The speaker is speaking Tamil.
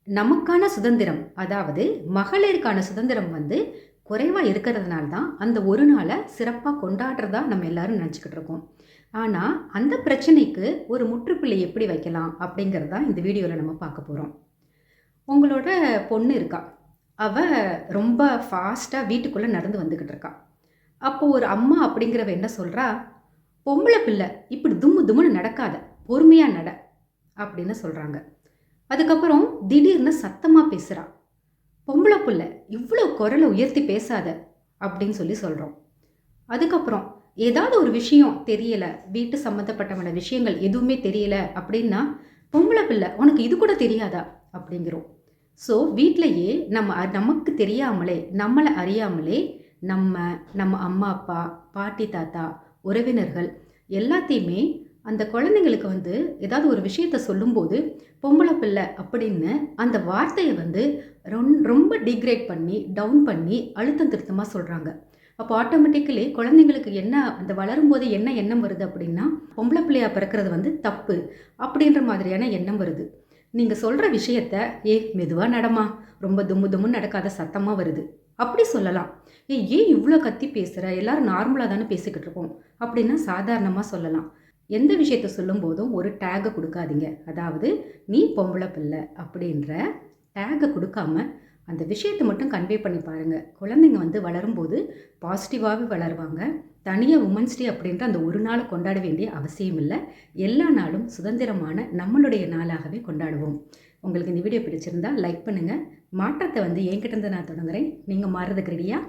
நமக்கான சுதந்திரம், அதாவது மகளிருக்கான சுதந்திரம் வந்து குறைவா இருக்கிறதுனால தான், அந்த ஒரு நாள சிறப்பா கொண்டாடுறதா நம்ம எல்லாரும் நெனச்சுக்கிட்டு இருக்கோம். ஆனா, அந்த பிரச்சனைக்கு ஒரு முற்றுப்புள்ளி எப்படி வைக்கலாம்? அப்படிங்கிறது தான் இந்த வீடியோல நம்ம பார்க்க போறோம். உங்களோட பொண்ணு இருக்கா. அவ ரொம்ப ஃபாஸ்ட்டா வீட்டுக்குள்ள நடந்து வந்துகிட்டு இருக்கா. அப்போ ஒரு அம்மா அப்படிங்கிறவ என்ன சொல்றா? "பொம்பள பிள்ளை இப்படி தும்மு தும்முன்னு நடக்காத. பொறுமையா நட" அப்படின்னு சொல்றாங்க. அதுக்கப்புறம் திடீர்னு சத்தமா பேசுறா. "பொம்பள புள்ள, இவ்ளோ குரல உயர்த்தி பேசாத" அப்படின்னு சொல்றோம். அதுக்கப்புறம் ஏதாவது ஒரு விஷயம் தெரியல, வீட்டு சம்மந்தப்பட்டமான விஷயங்கள் எதுவுமே தெரியல அப்படின்னா, "பொம்பள பிள்ள, உனக்கு இது கூட தெரியாதா?" அப்படிங்கிறோம். ஸோ வீட்லயே நமக்கு தெரியாமலே, நம்மள அறியாமலே நம்ம, நம்ம அம்மா, அப்பா, பாட்டி, தாத்தா, உறவினர்கள் எல்லாத்தையுமே அந்த குழந்தைங்களுக்கு வந்து ஏதாவது ஒரு விஷயத்த சொல்லும்போது, பொம்பள பிள்ளை அப்படின்னு அந்த வார்த்தைய வந்து ரொம்ப டிகிரேட் பண்ணி, டவுன் பண்ணி, அழுத்தம் திருத்தமா சொல்றாங்க. அப்போ ஆட்டோமேட்டிக்கலி குழந்தைங்களுக்கு என்ன அந்த வளரும்போதே என்ன எண்ணம் வருது அப்படின்னா, பொம்பள பிள்ளையா பிறக்கிறது வந்து தப்பு அப்படின்ற மாதிரியான எண்ணம் வருது. நீங்க சொல்ற விஷயத்த, மெதுவா நடம்மா, ரொம்ப தும்மு தும்முன்னு நடக்காத சத்தமா வருது." அப்படி சொல்லலாம். ஏன் இவ்ளோ கத்தி பேசுற? எல்லாரும் நார்மலா தானே பேசிக்கிட்டு இருக்கோம்." அப்படின்னா சாதாரணமா சொல்லலாம். எந்த விஷயத்த சொல்லும்போதும் ஒரு டேக்க குடுக்காதீங்க. அதாவது, "நீ பொம்பள பிள்ள" அப்படின்ற டேக்க குடுக்காம, அந்த விஷயத்த மட்டும் கன்வே பண்ணி பாருங்க. குழந்தைங்க வந்து வளரும்போது பாசிட்டிவாவே வளருவாங்க. தனியா உமன்ஸ் டே அப்படின்ற அந்த ஒரு நாள கொண்டாட வேண்டிய அவசியம் இல்ல. எல்லா நாளும் சுதந்திரமான நம்மளுடைய நாளாகவே கொண்டாடுவோம். உங்களுக்கு இந்த வீடியோ பிடிச்சிருந்தா லைக் பண்ணுங்க. மாற்றத்த வந்து என்கிட்ட இருந்து நான் தொடங்குறேன். நீங்க மாறுறதுக்கு ரெடியா?